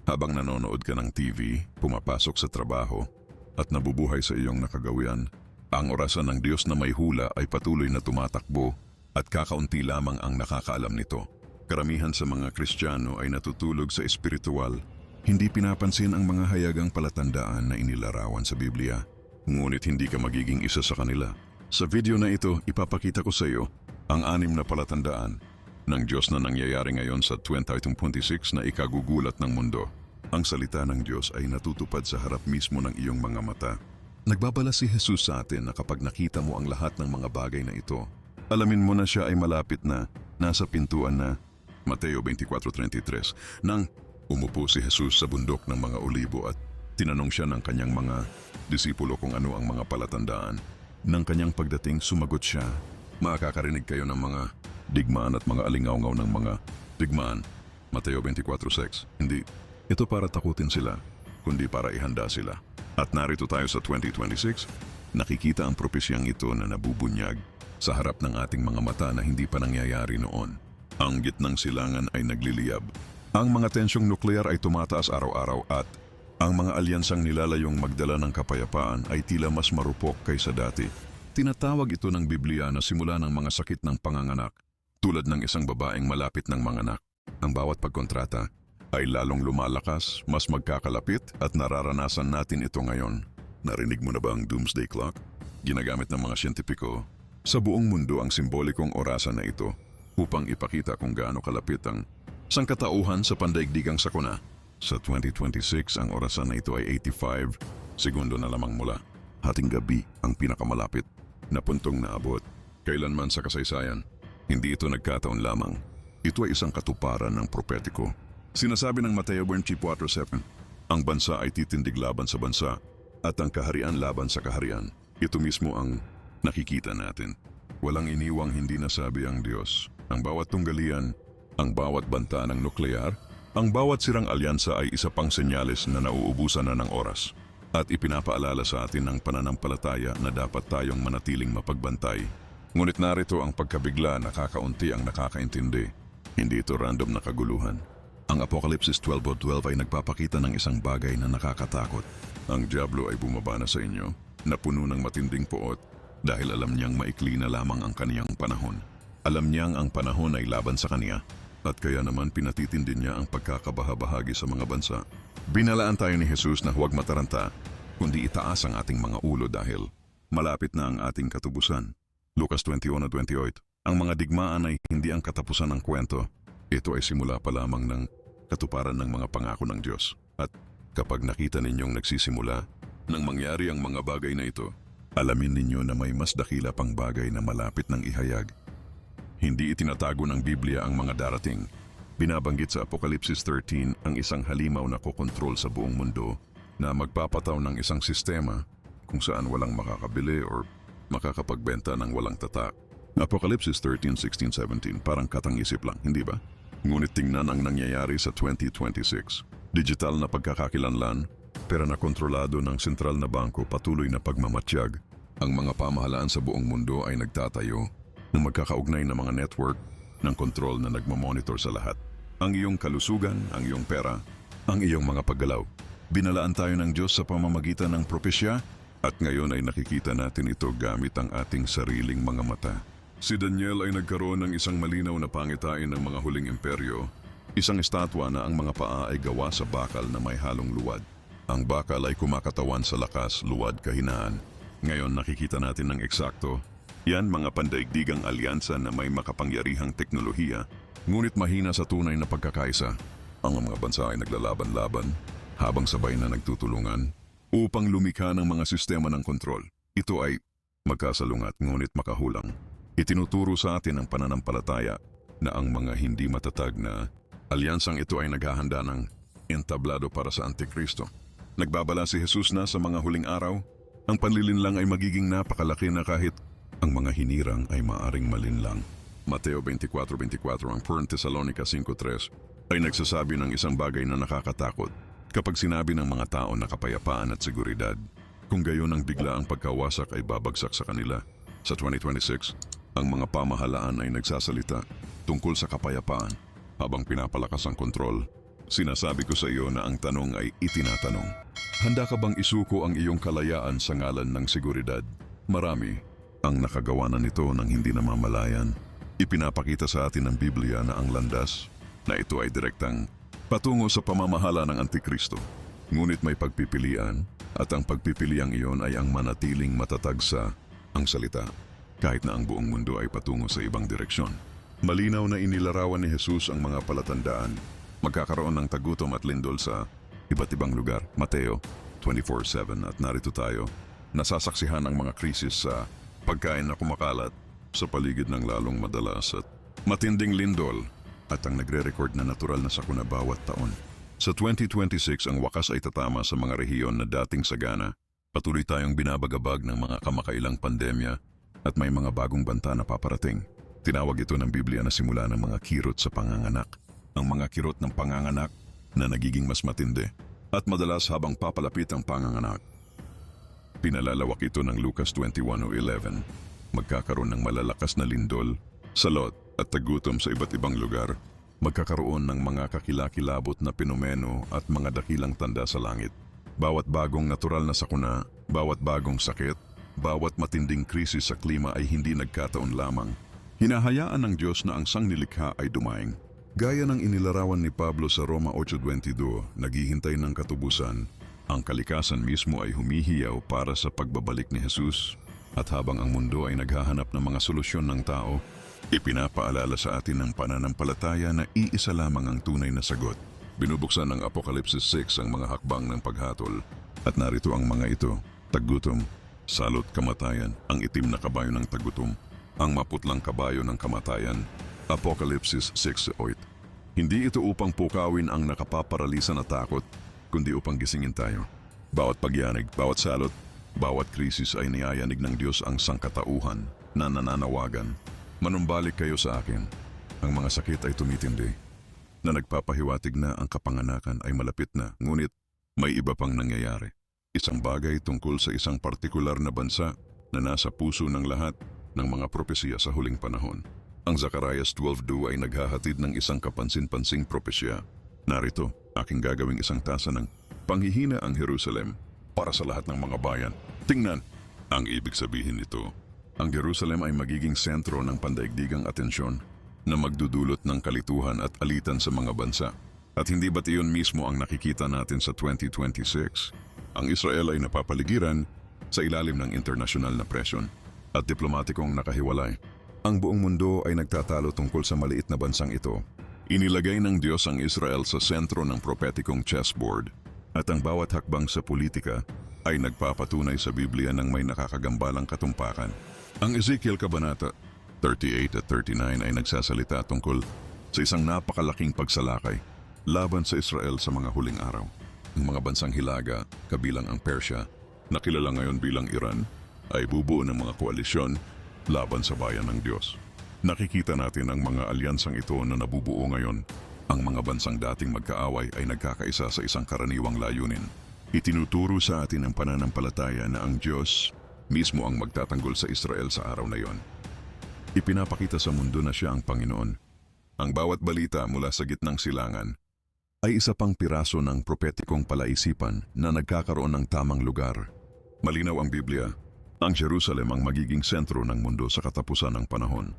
Habang nanonood ka ng TV, pumapasok sa trabaho, at nabubuhay sa iyong nakagawian, ang orasan ng Diyos na may hula ay patuloy na tumatakbo at kakaunti lamang ang nakakaalam nito. Karamihan sa mga Kristiyano ay natutulog sa espiritual, hindi pinapansin ang mga hayagang palatandaan na inilarawan sa Biblia. Ngunit hindi ka magiging isa sa kanila. Sa video na ito, ipapakita ko sa iyo ang 6 na palatandaan ng Diyos na nangyayari ngayon sa 2026 na ikagugulat ng mundo. Ang salita ng Diyos ay natutupad sa harap mismo ng iyong mga mata. Nagbabala si Jesus sa atin na kapag nakita mo ang lahat ng mga bagay na ito, alamin mo na siya ay malapit na, nasa pintuan na. Mateo 24:33. Nang umupo si Jesus sa bundok ng mga olibo at tinanong siya ng kanyang mga disipulo kung ano ang mga palatandaan. Nang kanyang pagdating, sumagot siya, makakarinig kayo ng mga digmaan at mga alingawngaw ng mga digmaan. Mateo 24:6. Hindi ito para takutin sila, kundi para ihanda sila. At narito tayo sa 2026, nakikita ang propesyang ito na nabubunyag sa harap ng ating mga mata na hindi pa nangyayari noon. Ang gitnang silangan ay nagliliyab. Ang mga tensyong nuklear ay tumataas araw-araw at ang mga alyansang nilalayong magdala ng kapayapaan ay tila mas marupok kaysa dati. Tinatawag ito ng Biblia na simula ng mga sakit ng panganganak, tulad ng isang babaeng malapit ng manganak. Ang bawat pagkontrata ay lalong lumalakas, mas magkakalapit at nararanasan natin ito ngayon. Narinig mo na ba ang Doomsday Clock? Ginagamit ng mga siyentipiko sa buong mundo ang simbolikong orasan na ito upang ipakita kung gaano kalapit ang sangkatauhan sa pandaigdigang sakuna. Sa 2026, ang orasan na ito ay 85 segundo na lamang mula. Hating gabi ang pinakamalapit na puntong naabot. Kailanman sa kasaysayan, hindi ito nagkataon lamang. Ito ay isang katuparan ng propetiko. Sinasabi ng Mateo 24:7, ang bansa ay titindig laban sa bansa at ang kaharian laban sa kaharian. Ito mismo ang nakikita natin. Walang iniwang hindi nasabi ang Diyos. Ang bawat tunggalian, ang bawat banta ng nuklear, ang bawat sirang alyansa ay isa pang senyales na nauubusan na ng oras. At ipinapaalala sa atin ng pananampalataya na dapat tayong manatiling mapagbantay. Ngunit narito ang pagkabigla, nakakaunti ang nakakaintindi. Hindi ito random na kaguluhan. Ang Apokalipsis 12:12 ay nagpapakita ng isang bagay na nakakatakot. Ang dyablo ay bumaba na sa inyo, na puno ng matinding puot, dahil alam niyang maikli na lamang ang kaniyang panahon. Alam niyang ang panahon ay laban sa kaniya, at kaya naman pinatitindi niya ang pagkakabahabahagi sa mga bansa. Binalaan tayo ni Jesus na huwag mataranta, kundi itaas ang ating mga ulo dahil malapit na ang ating katubusan. Lucas 21:28. Ang mga digmaan ay hindi ang katapusan ng kwento. Ito ay simula pa lamang ng katuparan ng mga pangako ng Diyos. At kapag nakita ninyong nagsisimula nang mangyari ang mga bagay na ito, alamin ninyo na may mas dakila pang bagay na malapit ng ihayag. Hindi itinatago ng Biblia ang mga darating. Binabanggit sa Apokalipsis 13 ang isang halimaw na kokontrol sa buong mundo na magpapataw ng isang sistema kung saan walang makakabili or makakapagbenta ng walang tatak. Apokalipsis 13:16-17 parang katang-isip lang, hindi ba? Ngunit tingnan ang nangyayari sa 2026. Digital na pagkakakilanlan, pera na kontrolado ng sentral na bangko, patuloy na pagmamatsyag. Ang mga pamahalaan sa buong mundo ay nagtatayo ng magkakaugnay na mga network ng kontrol na nagmamonitor sa lahat. Ang iyong kalusugan, ang iyong pera, ang iyong mga paggalaw. Binalaan tayo ng Diyos sa pamamagitan ng propesya at ngayon ay nakikita natin ito gamit ang ating sariling mga mata. Si Daniel ay nagkaroon ng isang malinaw na pangitain ng mga huling imperyo, isang estatwa na ang mga paa ay gawa sa bakal na may halong luwad. Ang bakal ay kumakatawan sa lakas, luwad, kahinaan. Ngayon nakikita natin ng eksakto. Yan mga pandaigdigang alyansa na may makapangyarihang teknolohiya, ngunit mahina sa tunay na pagkakaisa. Ang mga bansa ay naglalaban-laban habang sabay na nagtutulungan upang lumikha ng mga sistema ng kontrol. Ito ay magkasalungat ngunit makahulang. Itinuturo sa atin ang pananampalataya na ang mga hindi matatag na alyansang ito ay naghahanda ng entablado para sa Antikristo. Nagbabala si Jesus na sa mga huling araw, ang panlilinlang ay magiging napakalaki na kahit ang mga hinirang ay maaring malinlang. Mateo 24:24 ang 1 Thessalonica 5:3 ay nagsasabi ng isang bagay na nakakatakot kapag sinabi ng mga tao na kapayapaan at seguridad. Kung gayon ang bigla ang pagkawasak ay babagsak sa kanila. Sa 2026, ang mga pamahalaan ay nagsasalita tungkol sa kapayapaan habang pinapalakas ang kontrol Sinasabi ko sa iyo na ang tanong ay itinatanong. Handa ka bang isuko ang iyong kalayaan sa ngalan ng seguridad? Marami ang nakagawa na nito ng hindi namamalayan. Ipinapakita sa atin ng Biblia na ang landas na ito ay direktang patungo sa pamamahala ng Antikristo. Ngunit may pagpipilian at ang pagpipiliang iyon ay ang manatiling matatag sa ang salita kahit na ang buong mundo ay patungo sa ibang direksyon. Malinaw na inilarawan ni Jesus ang mga palatandaan. Magkakaroon ng tagutom at lindol sa iba't ibang lugar. Mateo 24:7 at narito tayo. Nasasaksihan ang mga krisis sa pagkain na kumakalat sa paligid ng lalong madalas at matinding lindol at ang nagre-record na natural na sakuna bawat taon. Sa 2026 ang wakas ay tatama sa mga rehiyon na dating sagana. Patuloy tayong binabagabag ng mga kamakailang pandemya at may mga bagong banta na paparating. Tinawag ito ng Biblia na simula ng mga kirot sa panganganak. Ang mga kirot ng panganganak na nagiging mas matindi at madalas habang papalapit ang panganganak. Pinalalawak ito ng Lucas 21:11. Magkakaroon ng malalakas na lindol, salot at tagutom sa iba't ibang lugar. Magkakaroon ng mga kakilakilabot na pinomeno at mga dakilang tanda sa langit. Bawat bagong natural na sakuna, bawat bagong sakit, bawat matinding krisis sa klima ay hindi nagkataon lamang. Hinahayaan ng Diyos na ang sangnilikha ay dumaing. Gaya ng inilarawan ni Pablo sa Roma 8:22, naghihintay ng katubusan, ang kalikasan mismo ay humihiyaw para sa pagbabalik ni Jesus. At habang ang mundo ay naghahanap ng mga solusyon ng tao, ipinapaalala sa atin ng pananampalataya na iisa lamang ang tunay na sagot. Binubuksan ng Apokalipsis 6 ang mga hakbang ng paghatol. At narito ang mga ito: tagutom, salot, kamatayan, ang itim na kabayo ng tagutom, ang maputlang kabayo ng kamatayan. Apokalipsis 6:8. Hindi ito upang pukawin ang nakapaparalisa na takot, kundi upang gisingin tayo. Bawat pagyanig, bawat salot, bawat krisis ay niyayanig ng Diyos ang sangkatauhan na nananawagan. Manumbalik kayo sa akin. Ang mga sakit ay tumitindi, na nagpapahiwatig na ang kapanganakan ay malapit na, ngunit may iba pang nangyayari. Isang bagay tungkol sa isang partikular na bansa na nasa puso ng lahat ng mga propesya sa huling panahon. Ang Zacarias 12:2 ay naghahatid ng isang kapansin-pansing propesya. Narito, aking gagawing isang tasa ng panghihina ang Jerusalem para sa lahat ng mga bayan. Tingnan, ang ibig sabihin nito, ang Jerusalem ay magiging sentro ng pandaigdigang atensyon na magdudulot ng kalituhan at alitan sa mga bansa. At hindi ba't iyon mismo ang nakikita natin sa 2026? Ang Israel ay napapaligiran sa ilalim ng internasyonal na presyon at diplomatikong nakahiwalay. Ang buong mundo ay nagtatalo tungkol sa maliit na bansang ito. Inilagay ng Diyos ang Israel sa sentro ng propetikong chessboard at ang bawat hakbang sa politika ay nagpapatunay sa Biblia ng may nakakagambalang katumpakan. Ang Ezekiel Kabanata 38 at 39 ay nagsasalita tungkol sa isang napakalaking pagsalakay laban sa Israel sa mga huling araw. Ang mga bansang hilaga, kabilang ang Persia, na kilala ngayon bilang Iran, ay bubuo ng mga koalisyon laban sa bayan ng Diyos. Nakikita natin ang mga alyansang ito na nabubuo ngayon. Ang mga bansang dating magkaaway ay nagkakaisa sa isang karaniwang layunin. Itinuturo sa atin ang pananampalataya na ang Diyos mismo ang magtatanggol sa Israel sa araw na iyon. Ipinapakita sa mundo na siya ang Panginoon. Ang bawat balita mula sa gitnang silangan ay isa pang piraso ng propetikong palaisipan na nagkakaroon ng tamang lugar. Malinaw ang Biblia. Ang Jerusalem ang magiging sentro ng mundo sa katapusan ng panahon.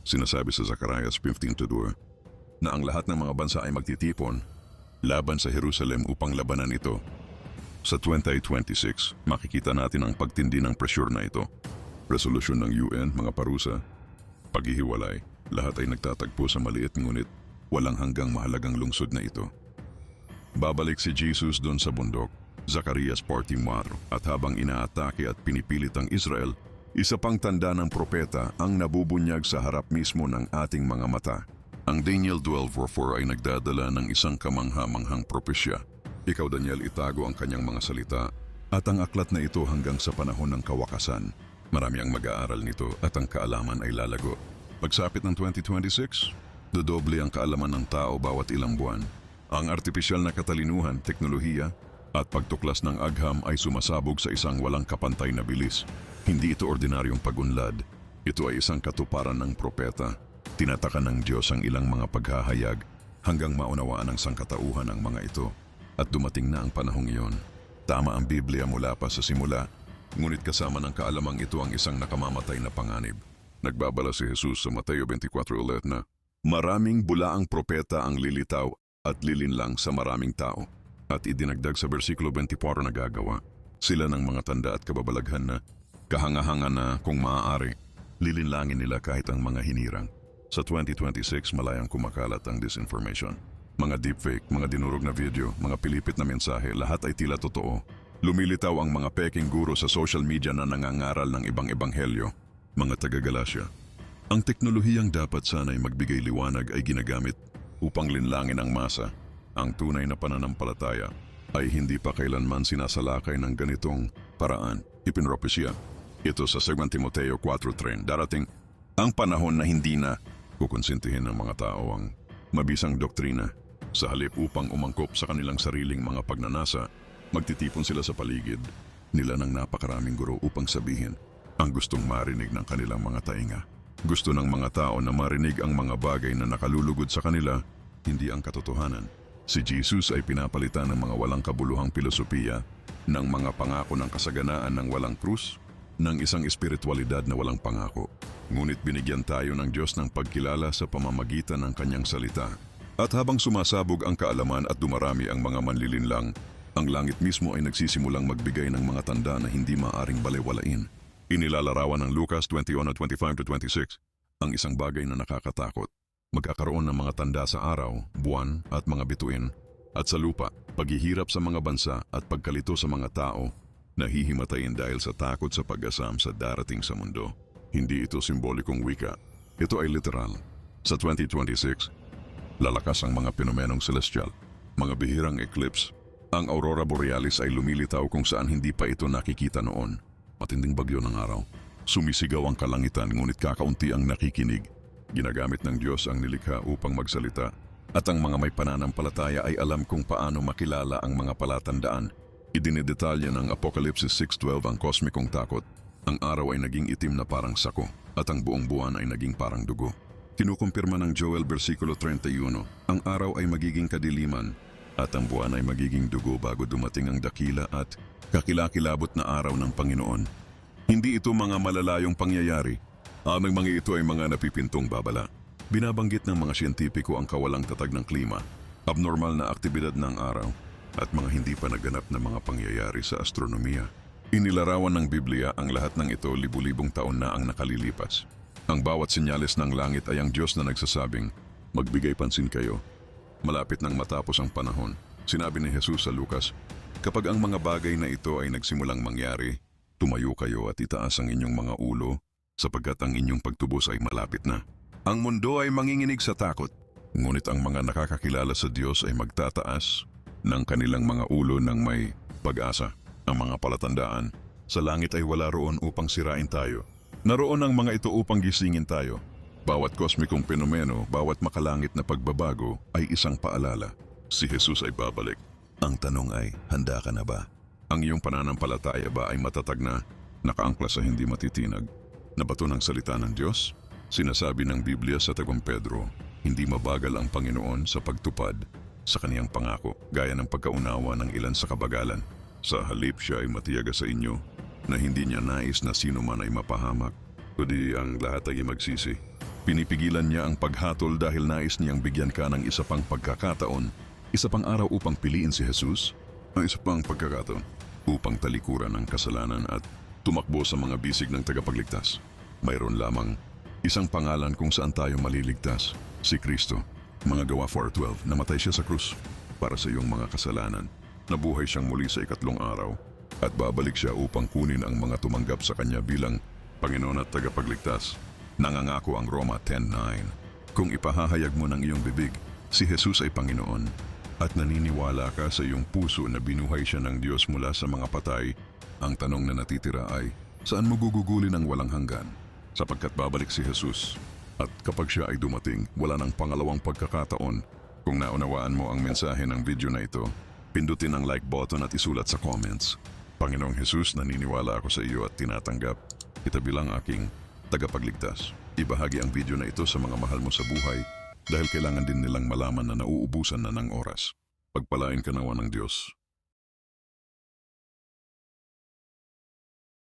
Sinasabi sa Zacarias 15:2 na ang lahat ng mga bansa ay magtitipon laban sa Jerusalem upang labanan ito. Sa 2026, makikita natin ang pagtindi ng pressure na ito. Resolusyon ng UN, mga parusa, paghihiwalay, lahat ay nagtatagpo sa maliit ngunit walang hanggang mahalagang lungsod na ito. Babalik si Jesus doon sa bundok. Zacarias 14:4, at habang inaatake at pinipilit ang Israel, isa pang tanda ng propeta ang nabubunyag sa harap mismo ng ating mga mata. Ang Daniel 12:4 ay nagdadala ng isang kamangha-manghang propesya. Ikaw, Daniel, itago ang kanyang mga salita at ang aklat na ito hanggang sa panahon ng kawakasan. Marami ang mag-aaral nito at ang kaalaman ay lalago. Pagsapit ng 2026, dodoble ang kaalaman ng tao bawat ilang buwan. Ang artipisyal na katalinuhan, teknolohiya, at pagtuklas ng agham ay sumasabog sa isang walang kapantay na bilis. Hindi ito ordinaryong pagunlad. Ito ay isang katuparan ng propeta. Tinatakan ng Diyos ang ilang mga paghahayag hanggang maunawaan ng sangkatauhan ang mga ito at dumating na ang panahong iyon. Tama ang Biblia mula pa sa simula, ngunit kasama ng kaalamang ito ang isang nakamamatay na panganib. Nagbabala si Jesus sa Mateo 24:11 na, "Maraming bulaang propeta ang lilitaw at lilinlang sa maraming tao." At idinagdag sa versikulo 24 na gagawa sila ng mga tanda at kababalaghan na kahanga-hanga na kung maaari, lilinlangin nila kahit ang mga hinirang. Sa 2026, malayang kumakalat ang disinformation. Mga deepfake, mga dinurog na video, mga pilipit na mensahe, lahat ay tila totoo. Lumilitaw ang mga peking guro sa social media na nangangaral ng ibang ebanghelyo, mga taga-Galasya. Ang teknolohiyang dapat sana'y magbigay liwanag ay ginagamit upang linlangin ang masa. Ang tunay na pananampalataya ay hindi pa kailanman sinasalakay ng ganitong paraan. Ipinropesya ito sa 2 Timoteo 4:3. Darating ang panahon na hindi na kukonsintihin ng mga tao ang mabisang doktrina. Sa halip upang umangkop sa kanilang sariling mga pagnanasa, magtitipon sila sa paligid nila ng napakaraming guro upang sabihin ang gustong marinig ng kanilang mga tainga. Gusto ng mga tao na marinig ang mga bagay na nakalulugod sa kanila, hindi ang katotohanan. Si Jesus ay pinapalitan ng mga walang kabuluhang filosofiya, ng mga pangako ng kasaganaan ng walang krus, ng isang espiritualidad na walang pangako. Ngunit binigyan tayo ng Diyos ng pagkilala sa pamamagitan ng kanyang salita. At habang sumasabog ang kaalaman at dumarami ang mga manlilinlang, ang langit mismo ay nagsisimulang magbigay ng mga tanda na hindi maaring balewalain. Inilalarawan ng Lucas 21:25-26 ang isang bagay na nakakatakot. Magkakaroon ng mga tanda sa araw, buwan at mga bituin, at sa lupa, paghihirap sa mga bansa at pagkalito sa mga tao na hihimatayin dahil sa takot sa pag-asam sa darating sa mundo. Hindi ito simbolikong wika. Ito ay literal. Sa 2026, lalakas ang mga fenomenong celestial, mga bihirang eclipse. Ang aurora borealis ay lumilitaw kung saan hindi pa ito nakikita noon. Matinding bagyo ng araw. Sumisigaw ang kalangitan ngunit kakaunti ang nakikinig. Ginagamit ng Diyos ang nilikha upang magsalita. At ang mga may pananampalataya ay alam kung paano makilala ang mga palatandaan. Idinidetalya ng Apocalypse 6:12 ang kosmikong takot. Ang araw ay naging itim na parang sako at ang buong buwan ay naging parang dugo. Kinukumpirma ng Joel versikulo 31, ang araw ay magiging kadiliman at ang buwan ay magiging dugo bago dumating ang dakila at kakilakilabot na araw ng Panginoon. Hindi ito mga malalayong pangyayari. Ang mga ito ay mga napipintong babala. Binabanggit ng mga siyentipiko ang kawalang tatag ng klima, abnormal na aktibidad ng araw, at mga hindi pa naganap na mga pangyayari sa astronomiya. Inilarawan ng Biblia ang lahat ng ito libu-libong taon na ang nakalilipas. Ang bawat senyales ng langit ay ang Diyos na nagsasabing, magbigay pansin kayo. Malapit nang matapos ang panahon, sinabi ni Jesus sa Lucas, kapag ang mga bagay na ito ay nagsimulang mangyari, tumayo kayo at itaas ang inyong mga ulo, sapagkat ang inyong pagtubos ay malapit na. Ang mundo ay manginginig sa takot, ngunit ang mga nakakakilala sa Diyos ay magtataas ng kanilang mga ulo ng may pag-asa. Ang mga palatandaan, sa langit ay wala roon upang sirain tayo. Naroon ang mga ito upang gisingin tayo. Bawat kosmikong fenomeno, bawat makalangit na pagbabago ay isang paalala. Si Jesus ay babalik. Ang tanong ay, handa ka na ba? Ang iyong pananampalataya ba ay matatag na, nakaangkla sa hindi matitinag, na bato ng salita ng Diyos? Sinasabi ng Biblia sa 2 Pedro, hindi mabagal ang Panginoon sa pagtupad sa kaniyang pangako, gaya ng pagkaunawa ng ilan sa kabagalan. Sa halip siya ay matiyaga sa inyo, na hindi niya nais na sino man ay mapahamak, kundi ang lahat ay magsisi. Pinipigilan niya ang paghatol dahil nais niyang bigyan ka ng isa pang pagkakataon, isa pang araw upang piliin si Jesus, ang isa pang pagkakataon upang talikuran ang kasalanan at tumakbo sa mga bisig ng tagapagligtas. Mayroon lamang isang pangalan kung saan tayo maliligtas, si Kristo. Mga Gawa 4:12, namatay siya sa krus para sa iyong mga kasalanan. Nabuhay siyang muli sa ikatlong araw at babalik siya upang kunin ang mga tumanggap sa kanya bilang Panginoon at tagapagligtas. Nangangako ang Roma 10:9. Kung ipahahayag mo ng iyong bibig, si Jesus ay Panginoon, at naniniwala ka sa iyong puso na binuhay siya ng Diyos mula sa mga patay, ang tanong na natitira ay, saan mo gugugulin ang walang hanggan? Sapagkat babalik si Jesus. At kapag siya ay dumating, wala nang pangalawang pagkakataon. Kung naunawaan mo ang mensahe ng video na ito, pindutin ang like button at isulat sa comments. Panginoong Jesus, naniniwala ako sa iyo at tinatanggap kita bilang aking tagapagligtas. Ibahagi ang video na ito sa mga mahal mo sa buhay dahil kailangan din nilang malaman na nauubusan na ng oras. Pagpalain ka nawa ng Diyos.